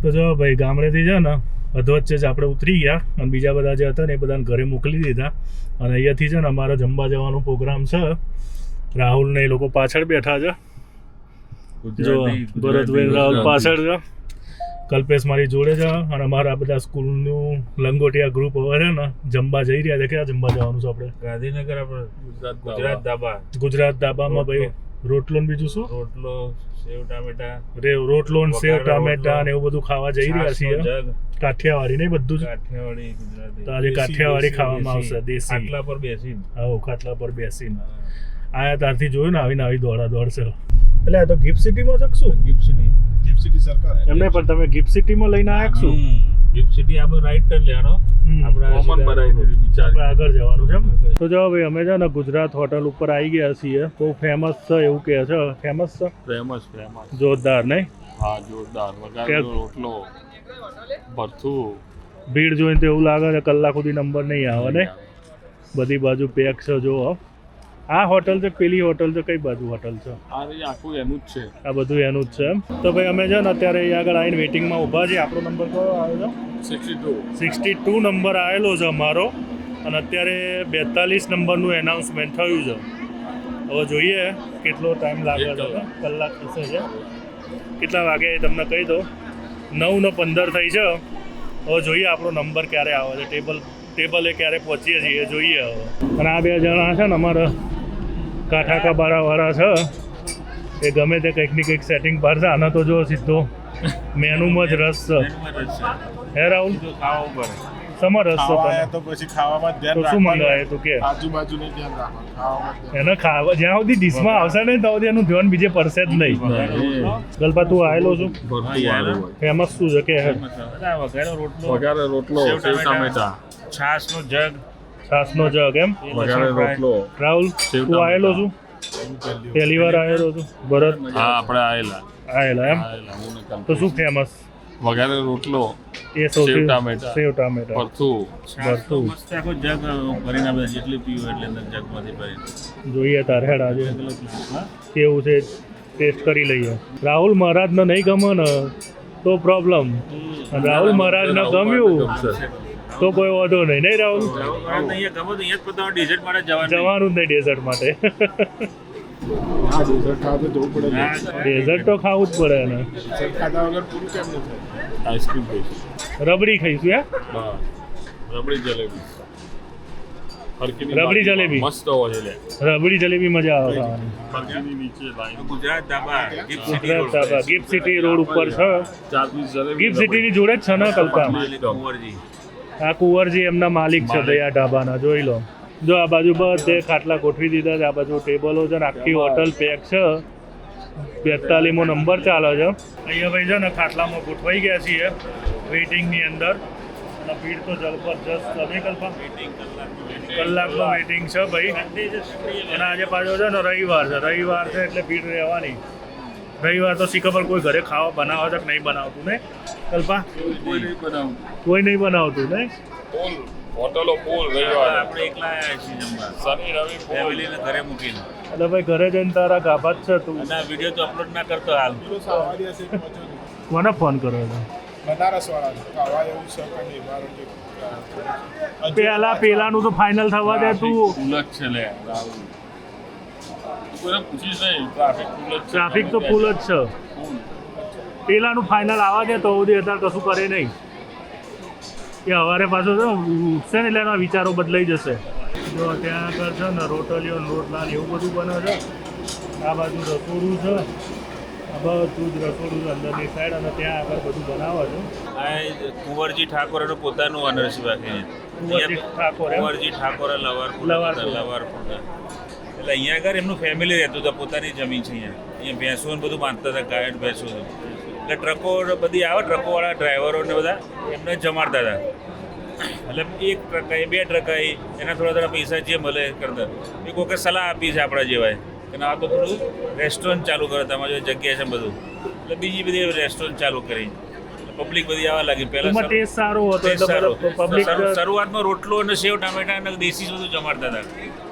તો જો ભાઈ ગામડેથી છે ને અધવચ્ચે જ આપણે ઉતરી ગયા અને બીજા બધા જે હતા ને એ બધાને ઘરે મોકલી દીધા અને અહીંયાથી છે ને અમારો જમવા જવાનો પ્રોગ્રામ છે. રાહુલ ને એ લોકો પાછળ બેઠા છે. જો ભરતભાઈ રાહુલ પાછળ છે, કલ્પેશ મારી જોડે છે અને અમારા બધા સ્કૂલનું લંગોટિયા ગ્રુપ હવે છે ને જમવા જઈ રહ્યા છે. ક્યાં જમવા જવાનું છે આપણે? ગાંધીનગર આપણે ગુજરાત ધાબા. ગુજરાત ધાબામાં ભાઈ રોટલો ને બીજું શું? રોટલો, સેવ ટામેટા, રોટલો ને સેવ ટામેટા ને એવું બધું ખાવા જઈ રહ્યા છીએ. કાઠિયાવાડી નહીં બધું જ કાઠિયાવાડી ગુજરાતી. તો આજે કાઠિયાવાડી ખાવામાં આવશે, દેશી. ખાટલા પર બેસીને. હા, ખાટલા પર બેસીને આયા ત્યારથી જોયું ને આવીને આવી દોડા દોડ છે. એટલે આ તો ગિફ્ટ સિટીમાં છે શું? ગિફ્ટ સિટી સરકાર એમને પણ તમે ગિફ્ટ સિટીમાં લઈને આવ્યા શું? ગિફ્ટ સિટી આપણે રાઈટ ટર્ન લેવાનો. આપણે કોમન બનાવી વિચાર આગળ જવાનું છે એમ. તો જો ભાઈ અમે છે ને ગુજરાત હોટલ ઉપર આવી ગયા છીએ. બહુ ફેમસ છે એવું કહે છે. ફેમસ છે? ફેમસ જોરદાર નહીં? હા, જોરદાર. વઘારેલો રોટલો, ભરથું. ભીડ જોઈને તો એવું લાગે છે કલાક સુધી નંબર નહીં આવે ને. બધી બાજુ પેક છે. જો આ હોટલ છે, પેલી હોટલ છે, કઈ બાજુ હોટલ છે? આખું એનું જ છે. આ બધું એનું જ છે એમ. તો ભાઈ અમે છે ને અત્યારે અહીં આગળ આવીને વેઇટિંગમાં ઊભા છીએ. આપણો નંબર કયો આવ્યો છે? 62 નંબર આવેલો છે અમારો અને અત્યારે 42 નંબરનું એનાઉન્સમેન્ટ થયું છે. હવે જોઈએ કેટલો ટાઈમ લાગે છે. કલાક થશે છે. કેટલા વાગે તમને કહી દો, 9:15 થઈ છે. હવે જોઈએ આપણો નંબર ક્યારે આવે છે, ટેબલે ક્યારે પહોંચીએ છીએ જોઈએ હવે. અને આ બે જણા છે ને અમારા કાંઠા કબાડાવાળા છે, એ ગમે તે કંઈક ની કંઈક સેટિંગ પાડશે. આના તો જો સીધો મેનુમાં જ રસ છે. હે રાહુલ? સમર રસ છે તો પછી ખાવામાં તો શું મંગાવે તું કે? આજુબાજુનું ધ્યાન રાખો. એને ખાવા જ્યાં સુધી ડીશમાં આવશે ને ત્યાં સુધી એનું ધ્યાન બીજે પડશે જ નહીં. ગલપા તું આવેલો છું? ફેમસ શું છે કે? વઘારે રોટલો, સેવ ટામેટા, છાશનો જગ એમ. વઘારે રોટલો. રાહુલ તું આવેલો છું? પહેલી વાર આવેલો છું. ભરત? હા, આપણે આવેલા એમ. તો શું ફેમસ? વઘારે રોટલો, એ સૌથી સેવ ટામેટા ભરતું. મસ્ત આખો જગ ભરીને આપણે જેટલી પીવું એટલે અંદર જગમાંથી ભરીને જોઈએ તાર હેડ આજે કેવું છે ટેસ્ટ કરી લઈએ. રાહુલ મહારાજને નહીં ગમે ને તો પ્રોબ્લેમ, રાહુલ મહારાજને ગમ્યું તો કોઈ વાંધો નહીં. નહીં રાહુલ? જવાનું જ નહીં ડેઝર્ટ માટે. ડેઝર્ટ તો ખાવું જ પડે ને. આઈસ્ક્રીમ રબડી ખાઈશું. રબડી જલેબી મસ્ત હોય છે. રબડી જલેબી મજા આવે ખાવાની. ગુજરાત ધાબા ગિફ્ટ સિટી રોડ ઉપર છે. ગિફ્ટ સિટીની જોડે જ છે ને કલ્પા? આ કુંવરજી એમના માલિક છે ભાઈ આ ઢાબાના. જોઈ લો. જો આ બાજુ બધે ખાટલા ગોઠવી દીધા છે. આ બાજુ ટેબલો છે ને આખી હોટલ પેક છે. 42મો નંબર ચાલે છે. અહીંયા ભાઈ છે ને ખાટલામાં ગોઠવાઈ ગયા છીએ વેઇટિંગની અંદર. અને ભીડ તો જબરજસ્ત છે. કલ્પા કલાકનો વેઇટિંગ છે ભાઈ. અને આજે પાછો છે ને રવિવાર છે એટલે ભીડ રહેવાની. રવિવાર તો શી ખબર કોઈ ઘરે ખાવા બનાવે છે કે નહીં બનાવતું ને કલ્પા? કોઈ નહીં બનાવતું ને. હોટલો ફૂલ રવિવાર આપણે એકલા આવ્યા છીએ જમવા. શનિ રવિ ફેમિલીને ઘરે મૂકીને. એટલે ભાઈ ઘરે જઈને તારા ગાભા જ છે તું. અને વિડીયો તો અપલોડ ના કરતો હાલ. કોને ફોન કર્યો છે? પેલાનું તો ફાઇનલ થવા દે તું. છે લે ટ્રાફિક તો ફૂલ જ છે. પેલાનું ફાઇનલ આવવા દે તો સુધી અત્યારે કશું કરે નહીં. એ સવારે પાછો છે ઉઠશે ને એટલે એના વિચારો બદલાઈ જશે. જો ત્યાં આગળ છે ને રોટલીઓ રોટલા એવું બધું બને છે. આ બાજુ રસોડું છે. આ બધું જ રસોડું છે અંદરની સાઈડ. અને ત્યાં આગળ બધું બનાવે છે. આ કુંવરજી ઠાકોર એનું પોતાનું ઓનરશીપ રાખીને. કુંવરજી ઠાકોર લવારપુર. એટલે અહીંયા આગળ એમનું ફેમિલી રહેતું હતું. પોતાની જમીન છે અહીંયા ભેંસો ને બધું બાંધતા હતા. ગાય ભેંસો. એટલે ટ્રકો બધી આવે, ટ્રકોવાળા ડ્રાઈવરો ને બધા એમને જમાડતા હતા. એટલે 1 ટ્રકાઈ 2 ટ્રકાઈ એના થોડા પૈસા જે મળે કરતા. એ કોઈ સલાહ આપી છે આપણા જેવાય કે આ તો થોડું રેસ્ટોરન્ટ ચાલુ કરે. તમારી જો જગ્યા છે બધું. એટલે બીજી બધી રેસ્ટોરન્ટ ચાલુ કરી. પબ્લિક બધી આવવા લાગી. પહેલા ટેસ્ટ સારો હતો. શરૂઆતમાં રોટલો અને સેવ ટામેટા અને દેશી બધું જમાડતા હતા.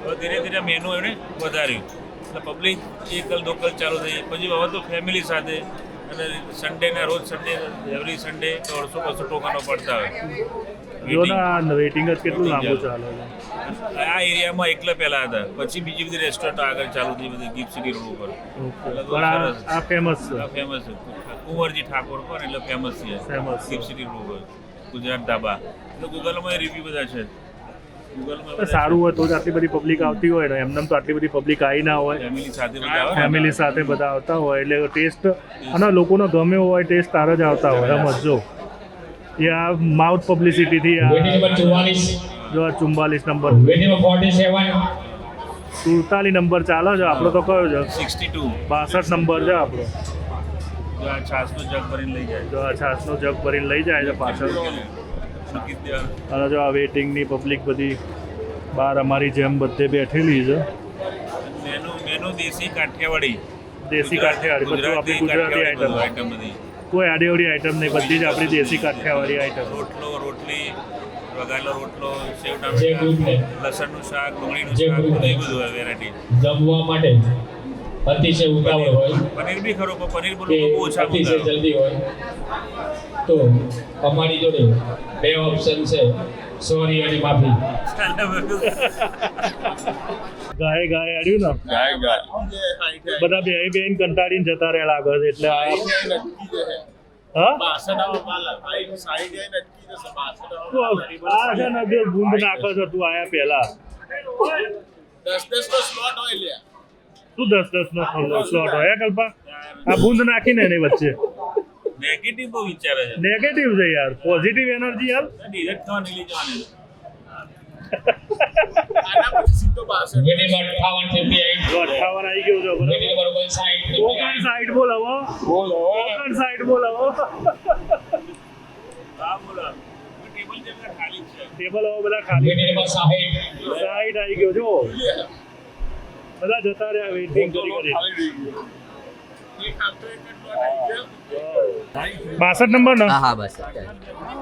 હવે ધીરે ધીરે મેનુ એમણે વધાર્યું. એટલે પબ્લિક એકલ દોકલ ચાલુ થઈ. પછી હવે તો ફેમિલી સાથે અને સન્ડેના રોજ એવરી સન્ડે 150-200 ટોકનો પડતા હોય. જો ના વેઇટિંગ જ કેટલું લાંબુ ચાલે છે. આ એરિયામાં એકલા પહેલા હતા, પછી બીજી બધી રેસ્ટોરન્ટ આગળ ચાલુ થઈ બધી ગિફ્ટ સિટી રોડ ઉપર. પણ આ ફેમસ છે. આ ફેમસ છે કુંવરજી ઠાકોર પર એટલે ફેમસ છે ગિફ્ટ સિટી રોડ ઉપર ગુજરાત ધાબા. એટલે ગૂગલમાં રિવ્યુ બધા છે. ગૂગલમાં સારું હોય તો જ આટલી બધી પબ્લિક આવતી હોય ને, એમને તો આટલી બધી પબ્લિક આવી ના હોય. ફેમિલી સાથે બધા આવતા હોય એટલે ટેસ્ટ અને લોકોને ગમે હોય ટેસ્ટ તાર જ આવતા હોય. સમજો એ આ માઉથ પબ્લિસિટીથી જો આ 44 નંબર 47 નંબર ચાલે છે. આપણો તો કયો છે 62 62 નંબર છે આપણો. જો આ છાસનો જગ ભરીને લઈ જાય. જો આ છાસનો જગ ભરીને લઈ જાય છે પાછળ. અને જો આ વેઇટિંગની પબ્લિક બધી બહાર અમારી જેમ બધે બેઠેલી છે. મેનુ દેશી કાઠિયાવાડી બધું આપણી ગુજરાતી આઈટમ બધી. કોઈ આડીઅવડી આઈટમ નહીં, બધી જ આપણી દેશી કાઠિયાવાડી આઈટમ. રોટલી વઘારેલો રોટલો, સેવ ટામેટા, લસણનું શાક, ડુંગળીનું શાક, બધું હોય વેરાયટી. જમવા માટે અતિશય ઉતાવળ હોય, પનીર બી ખરો પણ પનીર બોલું બહુ ઓછા અતિશય જલ્દી હોય તો અમારી જોડે 2 ઓપ્શન છે, સોરી અને માફી. ગાય આડ્યું ને બધા બેન કંટાળીને જતા રહે લાગે છે. એટલે આ છે ને જે ગુંદ નાખો છો તું આયા પહેલા 10 નો સ્લોટ હોય લે. શું 10 નો સ્લોટ હોય કલ્પા? આ બુંદ નાખીને એની વચ્ચે નેગેટિવ બહુ વિચારે છે. નેગેટિવ છે યાર, પોઝિટિવ એનર્જી યાર. ડિરેક્ટ ખાવાની લઈ જવાની. આના પછી સીધો 62. વેની નંબર 58 જો 58 આવી ગયો છે બરાબર. વેની નંબર 59 ઓકણ સાઈડ બોલાવો. ઓકણ સાઈડ બોલાવો. હા બોલા. ટેબલ જેટલા ખાલી છે. ટેબલ બધા ખાલી. વેની નંબર 60 સાઈડ આવી ગયો જો. બધા જતા રહ્યા વેઇટિંગ કરી. એક આપતો એક સ્લોટ આવી ગયો. 62 નંબર ને? હા બસ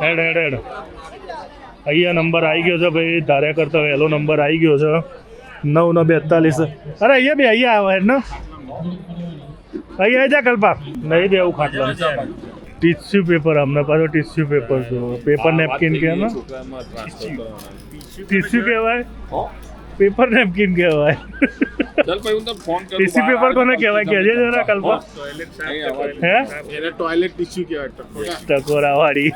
હેડ અહીંયા નંબર આવી ગયો છે ભાઈ. ધાર્યા કરતા વહેલો નંબર આવી ગયો છે 9:42. અરે અહીંયા બે અહીંયા આવે હેડ ને અહીંયા જા કલ્પા નહીં બે એવું ખાટલા ટીસ્યુ પેપર. અમને પાછો ટીસ્યુ પેપર જો પેપર નેપકિન કે ને ટીસ્યુ કહેવાય, પેપર નેપકિન કહેવાય. ટીસ્યુ પેપર કોને કહેવાય કહેજે જરા કલ્પા. હે એને ટોયલેટ ટિશ્યુ કહેવાય. ટકોરા વાળી.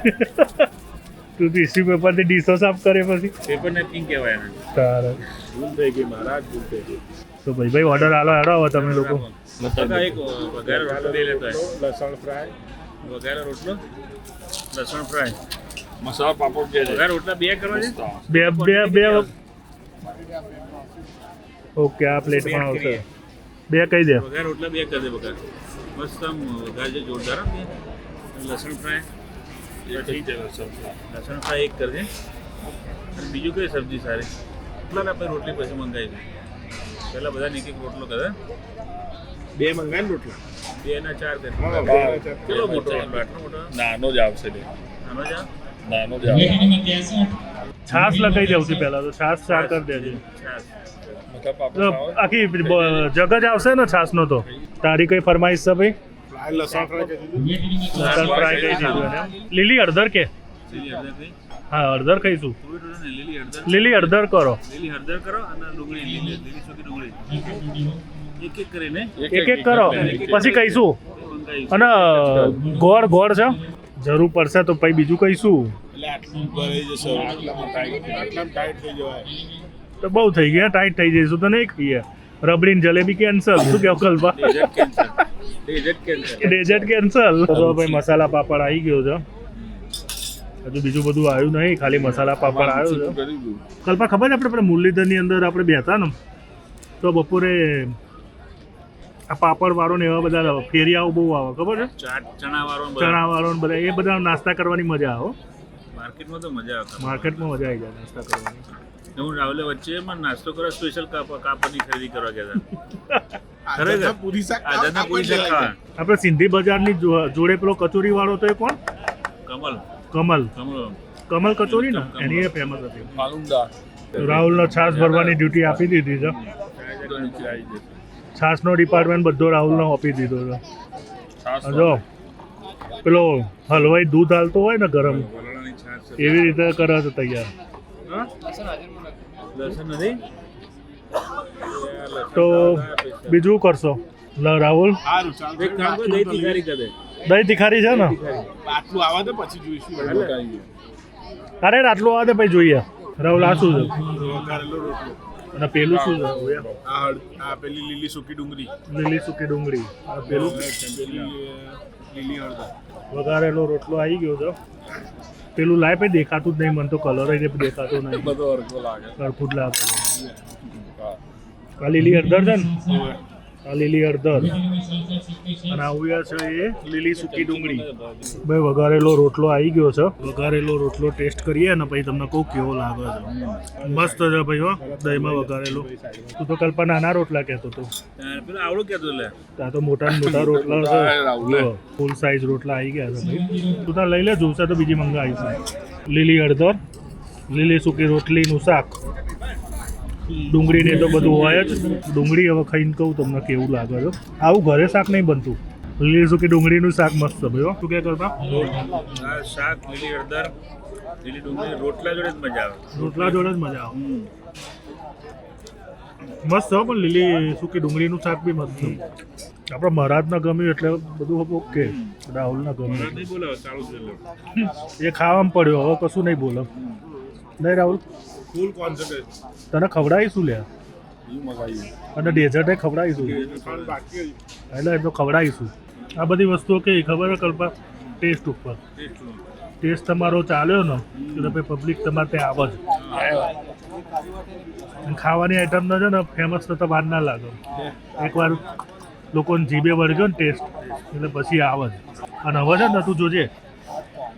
તું ટીસ્યુ પેપર થી ડીશો સાફ કરે પછી પેપર નેપકિન કહેવાય એને. તારે ભૂલ થઈ ગઈ મહારાજ, ભૂલ થઈ ગઈ. તો ભાઈ ઓર્ડર આલો હેડો હવે તમે લોકો. એક વઘારેલો રોટલો લઈ લેતો હોય. લસણ ફ્રાય, વઘારેલો રોટલો, લસણ ફ્રાય, મસાલા પાપડ જે વઘારેલા રોટલા 2 કરવા છે. બે ઓકે આ પ્લેટમાં આવશે. 2 કહી દે. વઘારેલા રોટલા 2 કરી દે. મસ્ત આમ વઘાર જે જોરદાર હે. લસણ ફ્રાય લસણ ફ્રાય 1 કરજે. અને બીજું કઈ સબ્જી સારી એટલા આપણે રોટલી પછી મંગાવી. પહેલાં બધાને એક રોટલો કરે. 2 મંગાય ને રોટલા. 2 ના 4 કરે. કેટલો મોટો રોટલો? આટલો મોટો નાનો જ આવશે લે. આનો જ આ? નાનો જ વેની નંબર 63 છાશ લગાઈ દઉં છું પહેલા તો. છાશ 4 કરી દેજે. છાશ. તો આખી જગ જ આવશે ને છાશનો તો. તારી કઈ ફરમાઈશ છે ભાઈ? લસણ ફ્રાય કરી દીધું. લસણ ફ્રાય કહી દીધું એને. લીલી હળદર કે? લીલી હળદર કઈ? હા હળદર કહીશું. થોડી થોડી ને લીલી હળદર. લીલી હળદર કરો. લીલી હળદર કરો અને ડુંગળી લીલી સૂકી ડુંગળી એક કરીને એક કરો પછી કહીશું. મંગાવી. અને ગોળ છે જરૂર પડશે તો પછી બીજું કહીશું. એટલે આટલું ભરાઈ જશે. આટલામાં ટાઈટ થઈ જવાય. તો બહુ થઈ ગયા, ટાઈટ થઈ જઈશું તો નહીં ખાઈએ. રબડીને જલેબી કેન્સલ. શું કેવું કલ્પા? Dessert cancel. તો ભાઈ મસાલા પાપડ આવી ગયો છે. હજુ બીજું બધું આવ્યું નહીં, ખાલી મસાલા પાપડ આવ્યો છે. કલ્પા ખબર છે આપણે મુરલીધરની અંદર આપણે બેઠા ને તો બપોરે આ પાપડ વાળો ને એવા બધા ફેરિયાઓ બહુ આવે ખબર છે? ચણા વાળો ને બધા એ બધા નાસ્તા કરવાની મજા આવે. માર્કેટમાં તો મજા આવે. માર્કેટમાં મજા આવી જાય નાસ્તા કરવાની. હું રાહુલે વચ્ચે નાસ્તો કરવા સ્પેશિયલ કાપડની ખરીદી કરવા ગયા હતા. ખરેખર પૂરી શાક આદરના પૂરી શાક ખાવા. આપણે સિંધી બજારની જોડે પેલો કચોરી વાળો તો એ કોણ? કમલ કચોરી ને એની એ ફેમસ હતી. રાહુલનો છાશ ભરવાની ડ્યુટી આપી દીધી છે. છાશનો ડિપાર્ટમેન્ટ બધો રાહુલનો આપી દીધો છે. જો પેલો હલવાઈ દૂધ હાલતો હોય ને ગરમ વરાળાની છાશ છે. એવી રીતે કરે છે તૈયાર. હા? લસણ નથી તો બીજું કરશો રાહુલ? સારું ચાલશે. એક કામ કર, દહીં તિખારી કર દે. દહીં તિખારી છે ને? આટલું આવા દે પછી જોઈશું બતાવીએ. અરે આટલું આવે પછી જોઈએ. રાહુલ આ શું છે વઘારેલો રોટલો. અને પેલું શું છે આ પેલી લીલી સૂકી ડુંગળી. લીલી સૂકી ડુંગળી. આ પેલું પેલી લીલી હળદર. વઘારેલો રોટલો આવી ગયો છે. પેલું લાય પછી દેખાતું જ નહીં, મને તો કલર દેખાતો નહીં, બધો અરગો લાગે. સરખું જ લાગે. આ લીલી હળદર છે ને? આ લીલી હળદર અને આવ્યા છે એ લીલી સૂકી ડુંગળી. ભાઈ વઘારેલો રોટલો આવી ગયો છે. વઘારેલો રોટલો ટેસ્ટ કરીએ ને પછી તમને કહું કેવો લાગે છે. મસ્ત છે ભાઈ હો, દહીંમાં વઘારેલો. તું તો કલ્પા નાના રોટલા કહેતો હતો. પેલું આવડું કહેતો લે. ત્યાં તો મોટા ને મોટા રોટલા છે, ફૂલ સાઈઝ રોટલા આવી ગયા છે ભાઈ. તું ત્યાં લઈ લે, જોશે તો બીજી મંગાવી છે. લીલી હળદર, લીલી સૂકી રોટલીનું શાક, ડુંગળીને તો બધું હોય જ. ડુંગળી હવે ખાઈને કહું તમને કેવું લાગે છે. આવું ઘરે શાક નહીં બનતું. લીલી સૂકી ડુંગળીનું શાક મસ્ત ભાઈ હો. શું કહે કરતા? આ શાક, લીલી હળદર, લીલી ડુંગળી, રોટલા જોડે જ મજા આવે. રોટલા જોડે જ મજા આવે. મસ્ત હો, પણ લીલી સૂકી ડુંગળીનું શાક બી મસ્ત છે. આપણે મહારાજને ગમ્યું એટલે બધું ઓકે. રાહુલને ગમ્યું નહીં બોલાવો, ચાલુ જ લે. એ ખાવામાં પડ્યો, હવે કશું નહીં બોલો. નહીં રાહુલ, ફૂલ કોન્સન્ટ્રેટ. તને ખવડાવીશું લે, એ મગાવી. અને ડેઝર્ટે ખવડાવીશું. બાકી એટલે એ તો ખવડાવીશું. આ બધી વસ્તુઓ કેવી ખબર છે કલ્પા? ટેસ્ટ ઉપર. ટેસ્ટ તમારો ચાલ્યો ને એટલે પછી પબ્લિક તમારે ત્યાં આવે જ. અને ખાવાની આઈટમ છે ને ફેમસ તો બહાર ના લાગે. એકવાર લોકોને જીભે વળગ્યો ને ટેસ્ટ એટલે પછી આવે જ. અને હવે છે ને તું જોજે,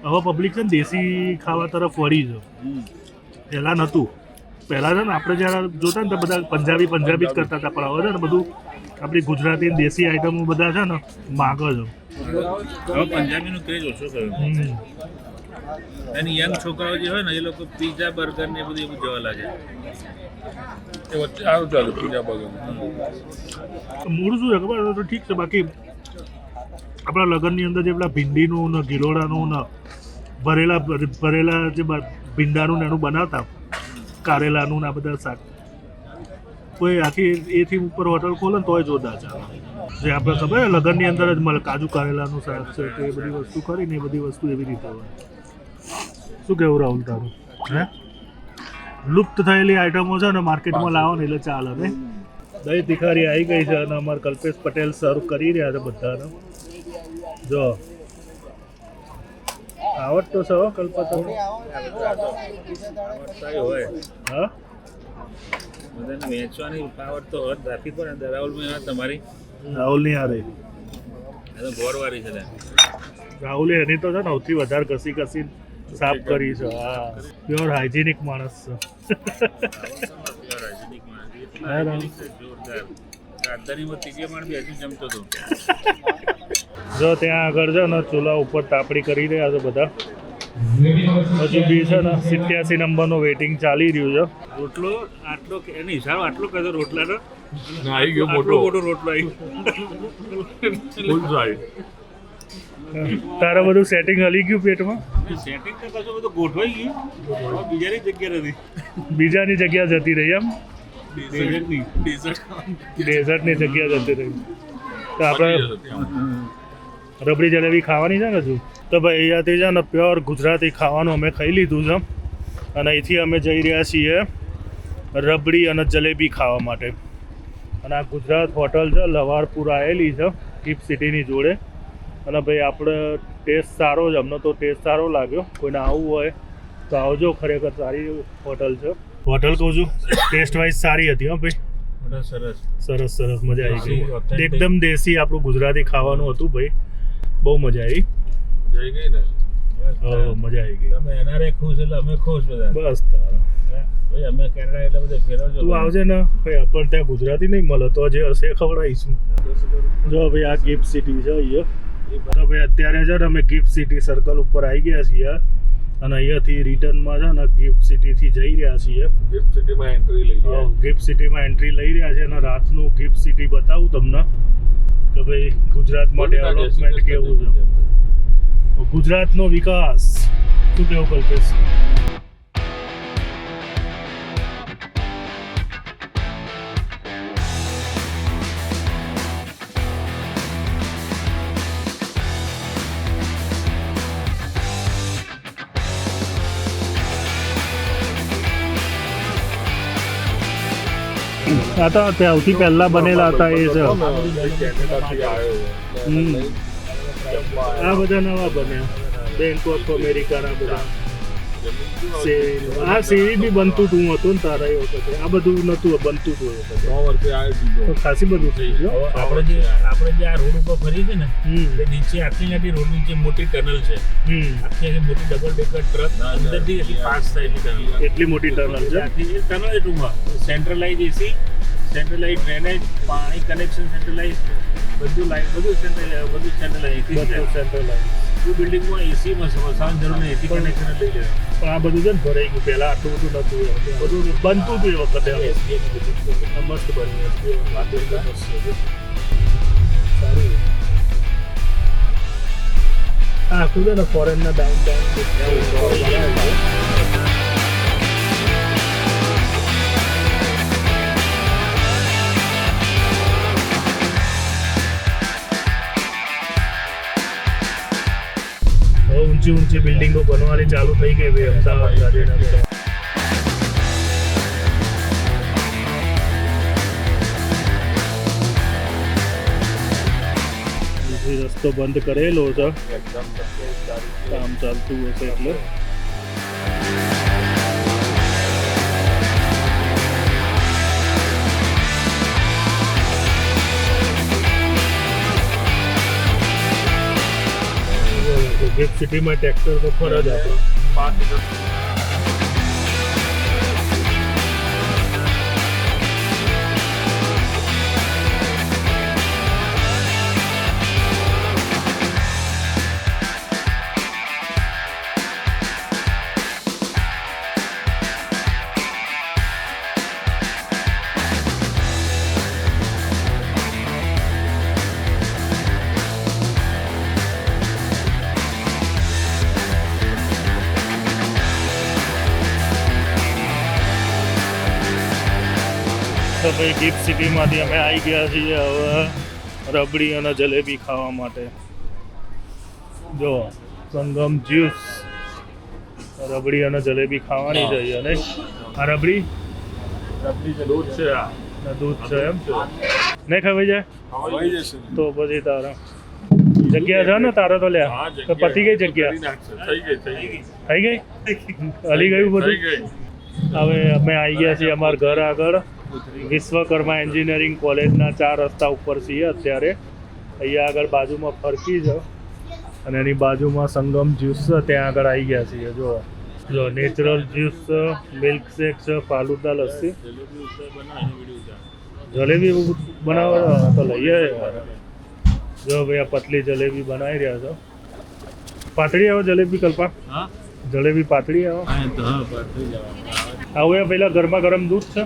હવે પબ્લિક છે ને દેશી ખાવા તરફ વળી છે. પહેલાં નહોતું. પહેલાં છે ને આપણે જ્યારે જોતા ને તો બધા પંજાબી જ કરતા હતા, પણ હવે છે ને બધું આપણી ગુજરાતી દેશી આઈટમો બધા છે ને માગે છે. હવે પંજાબીનું ક્રેઝ ઓછો થયો. એની યંગ છોકરાઓ જે હોય ને એ લોકો પીઝા, બર્ગર ને એ બધું એવું જવા લાગે. એ વચ્ચે સારું ચાલે પીઝા બગર. મૂળ શું છે ખબર? તો ઠીક છે, બાકી આપણા લગ્નની અંદર જે પેલા ભીંડીનું ને ગિલોડાનું ને ભરેલા જે ભીંડાનું ને એનું બનાવતા, કારેલાનું ને આ બધા શાક, કોઈ આખી એથી ઉપર હોટલ ખોલે ને તોય જોરદાર ચાલે. જે આપણે ખબર લગ્નની અંદર જ મળે, કાજુ કારેલાનું શાક છે તો એ બધી વસ્તુ કરીને એ બધી વસ્તુ એવી રીતે હોય. શું કહેવું રાહુલ તારું? હે, લુપ્ત થયેલી આઈટમો છે ને માર્કેટમાં લાવો ને એટલે ચાલે ને. દહીં તિખારી આવી ગઈ છે અને અમારા કલ્પેશ પટેલ સર્વ કરી રહ્યા છે બધાને. જો આવડતો છે હો કલ્પા તમને? હોય હા, બધાને વેચવાની પાવર તો હદ રાખી પડે. રાહુલભાઈ તમારી રાહુલની આ રહી. આ તો ગોળવાળી છે. રાહુલે એની તો છે ને સૌથી વધારે ઘસી સાફ કરી છે. હા, પ્યોર હાઇજેનિક માણસ છે. જોરદાર. રાજધાનીમાં ત્રીજે માળ બી હજી જમતો હતો. જો ત્યાં આગળ છે ને ચૂલા ઉપર તાપડી કરી રહ્યા છે બધા. હજુ બી છે ને 87 નંબરનો વેઇટિંગ ચાલી રહ્યું છે. રોટલો આટલો એની હિસાબ આટલો કહેતો રોટલાનો આવી ગયો આટલો મોટો રોટલો આવી. ફૂલ સાઈડ. તારે બધું સેટિંગ હલી ગયું પેટમાં? સેટિંગ તો કશું બધું ગોઠવાઈ ગયું. બીજાની જગ્યા નથી. બીજાની જગ્યા જતી રહી એમ? ડેઝર્ટની. ડેઝર્ટની જગ્યા જતી રહી. તો આપણે રબડી જલેબી ખાવાની છે ને હજુ? તો ભાઈ અહીંયાથી છે ને પ્યોર ગુજરાતી ખાવાનું અમે ખાઈ લીધું છે અને અહીંથી અમે જઈ રહ્યા છીએ રબડી અને જલેબી ખાવા માટે. અને આ ગુજરાત હોટલ છે, લવારપુર આવેલી છે ગિફ્ટ સિટીની જોડે. અને ભાઈ આપણે ટેસ્ટ સારો છે, અમને તો ટેસ્ટ સારો લાગ્યો. કોઈને આવવું હોય તો આવજો, ખરેખર સારી હોટલ છે. હોટલ કહું છું ટેસ્ટ વાઇઝ સારી હતી હો ભાઈ. સરસ. સરસ સરસ, મજા આવી ગઈ. એકદમ દેશી આપણું ગુજરાતી ખાવાનું હતું ભાઈ, બહુ મજા આવી. જઈ ગઈ ને. મજા આવી ગઈ. તમે એનઆરએ ખુશ એટલે અમે ખુશ બધા. બસ તારા ભાઈ અમે કેનેડા એટલે બધે ફેરવજો. તું આવજે ને ભાઈ, આપણને ત્યાં ગુજરાતી નહીં મળે તો જે હશે એ ખવડાવીશું. જો ભાઈ આ ગિફ્ટ સિટી છે અહીંયા. તો ભાઈ અત્યારે છે ને અમે ગિફ્ટ સિટી સર્કલ ઉપર આવી ગયા છીએ અને અહીંયાથી રિટર્નમાં છે ને ગિફ્ટ સિટીથી જઈ રહ્યા છીએ. ગિફ્ટ સિટીમાં એન્ટ્રી લઈ લે. ગિફ્ટ સિટીમાં એન્ટ્રી લઈ રહ્યા છે અને રાતનું ગિફ્ટ સિટી બતાવું તમને કે ભાઈ ગુજરાતમાં ડેવલપમેન્ટ કેવું છે. ગુજરાતનો વિકાસ શું કેવું કલ્પેશ? આ તો સૌથી પહેલા બનેલા હતા એ છે. કેનેડાથી આવ્યો હમ. આ બધા નવા બન્યા, બેંક ઓફ અમેરિકાના બધા. આ સીવી બી બનતું હતું ને તારા એ વખતે, આ બધું નતું બનતું હતું એ વખતે. 100 વર્ષે આવ્યો તો ખાસી બધું થઈ ગયું. આપણે જે આ રોડ ઉપર ફરી છે ને હમ. તે નીચે આટલી રોડ નીચે મોટી ટનલ છે. હમ. આખી મોટી ડબલ ડેકર ટ્રક અંદરથી પાસ થાય એટલી ટનલ. એટલી મોટી ટનલ છે. આખી એ ટનલ જ ટૂંકમાં સેન્ટ્રલાઇઝ એસી, સેન્ટ્રલાઇઝ ડ્રેનેજ, પાણી કનેક્શન સેન્ટ્રલાઇઝ, બધું સેન્ટ્રલાઇઝ બધું સેન્ટ્રલાઇઝ. બિલ્ડિંગમાં એસીમાં વસાવાની જરૂર નહીં, એસી કનેક્શન લઈ લેવાનું. પણ આ બધું છે ને ભરાઈ ગયું. પહેલા આટલું બધું નતું, બધું બનતું હતું એ વખતે. આ મસ્ત બન્યું. સારું. આ આખું છે ને ફોરેનના ડાઉન ઊંચી બિલ્ડિંગો બનવાની ચાલુ થઈ ગઈ ભાઈ અમદાવાદ ગાંધીનગર. રસ્તો બંધ કરેલો છે, કામ ચાલતું હશે એટલે. ગિફ્ટ સિટીમાં ટ્રેક્ટર તો ફરજ આપણે. તો ભાઈ ગિફ્ટ સિટીમાંથી અમે આવી ગયા છીએ હવે રબડી અને જલેબી ખાવા માટે. જો સંગમ જ્યુસ, રબડી અને જલેબી ખાવાની છે અને આ રબડી દૂધ છે આ દૂધ છે એમ નહીં ખવાઈ જાય ખવાઈ જશે તો પછી તારા જગ્યા છે ને તારે તો લ્યા તો પતી ગઈ જગ્યા થઈ ગઈ થઈ ગઈ હલી ગયું બધું. હવે અમે આવી ગયા છીએ અમારા ઘર આગળ વિશ્વકર્મા એન્જિનિયરિંગ કોલેજના 4 રસ્તા ઉપર છીએ અત્યારે. અહીંયા આગળ બાજુમાં ફરકી છે અને એની બાજુમાં સંગમ જ્યુસ છે, ત્યાં આગળ આવી ગયા છીએ. જો નેચરલ જ્યુસ છે, મિલ્ક શેક છે, ફાલુદા લસ્સી, જલેબી બનાવવા તો લઈએ. જો ભાઈ આ પતલી જલેબી બનાવી રહ્યા છો. પાતળી આવો જલેબી કલ્પા, જલેબી પાતળી આવો. આવું પહેલાં ગરમા ગરમ દૂધ છે,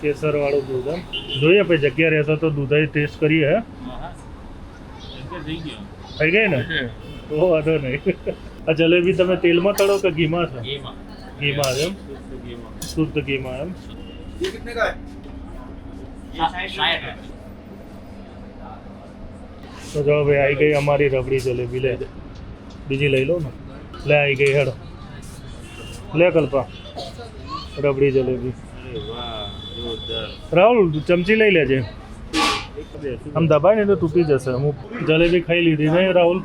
કેસર વાળું દૂધ. એમ જોઈએ પછી જગ્યા રહેશે તો દૂધ ટેસ્ટ કરીએ. હે થઈ ગઈ ને તો વાંધો નહીં. આ જલેબી તમે તેલમાં તળો કે ઘીમાં છે? ઘીમાં એમ, શુદ્ધ ઘીમાં એમ. તો જો ભાઈ આવી ગઈ અમારી રબડી જલેબી. લે બીજી લઈ લો ને. લે આવી ગઈ હેડો. લે કલ્પા રબડી જલેબી. રાહુલ ચમચી લઈ લેજે, આમ દબાય ને તો તૂટી જશે. હું જલેબી ખાઈ લીધી નહીં રાહુલ.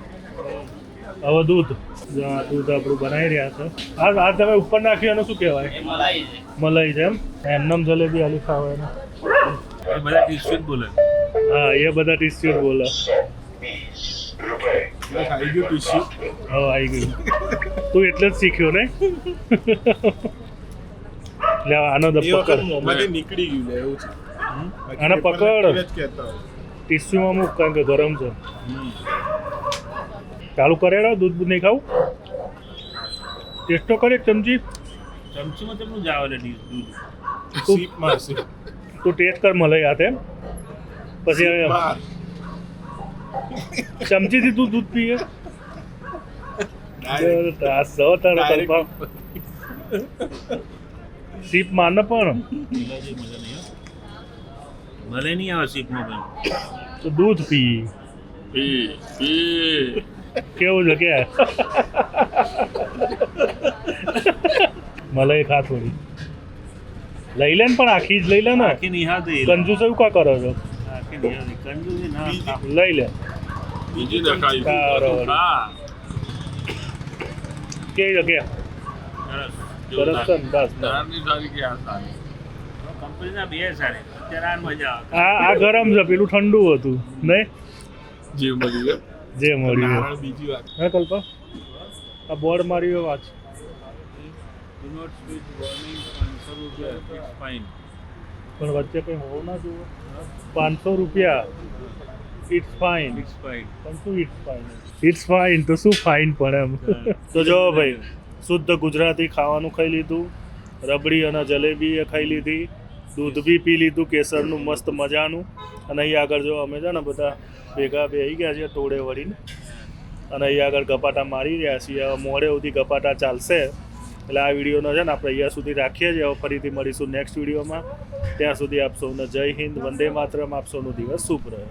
હવે દૂધ, દૂધ આપણું બનાવી રહ્યા છે. આ તમે ઉપર નાખ્યું એનું શું કહેવાય? મલાઈ છે એમ. એમનેમ જલેબી આલી ખાવા એને બધા ટીસ્યુટ બોલે. હા એ બધા ટીસ્યુટ બોલે. આવી ગયું ટીસ્યુ. હા આવી ગયું. તું એટલે જ શીખ્યો ને. લે આનો પકડ, મોંમાંથી નીકળી ગયું લે એવું છે. આને પકડ, જ કહેતા હોય. ટીસ્યુમાં મૂક કારણ કે ગરમ છે. ચાલુ કરેલો દૂધ નહીં ખાવું. ટેસ્ટ તો કરે ચમચી. ચમચીમાં તેમનું જ આવે દૂધ. સીપમાં છે. તું ટેસ્ટ કર મલાઈ હાથે. પછી ચમચીથી તું દૂધ પીએ ત્રાસ જો તારે કલ્પા સીપ માને પણ ભલે નહીં આવે શીખમાં ભાઈ તો દૂધ પી કેવું છે કે મલાઈ ખા થોડી લઈ લે ને પણ આખી જ લઈ લે ને આખી નિહાદ કંજૂસ એવું કા કરો છો આખી નિહાદ કંજુ ના લઈ લે બીજી નખાઈ સારો. હા કે જગ્યા સરસ છે ને બસ નાની સારી કે આ સારી કંપનીના બે સારી અત્યારે આ મજા આવે આ ગરમ છે પેલું ઠંડુ હતું નહીં જીવ મળી ગયો જે મળ્યું નારાયણ બીજી વાત હા કલ્પા આ બોર્ડ માર્યો વાંચ Do not switch warning 500 રૂપિયા it's fine પણ વચ્ચે કંઈ હોવું ના જુઓ 500 રૂપિયા ઇટ્સ ફાઇન it's fine પણ શું ઇટ્સ ફાઇન ઇટ્સ ફાઇન તો શું ફાઇન પણ એમ તો જો ભાઈ શુદ્ધ ગુજરાતી ખાવાનું ખાઈ લીધું રબડી અને જલેબી એ ખાઈ લીધી દૂધ બી પી લીધું કેસરનું મસ્ત મજાનું અને અહીં આગળ જો અમે છે ને બધા ભેગા બેસી ગયા છીએ તોડે વળીને અને અહીં આગળ ગપાટા મારી રહ્યા છીએ હવે મોડે સુધી ગપાટા ચાલશે એટલે આ વિડીયોનો છે ને આપણે અહીંયા સુધી રાખીએ છીએ હવે ફરીથી મળીશું નેક્સ્ટ વિડીયોમાં ત્યાં સુધી આપ સૌને જય હિન્દ વંદે માતરમ આપ સૌનો દિવસ શુભ રહે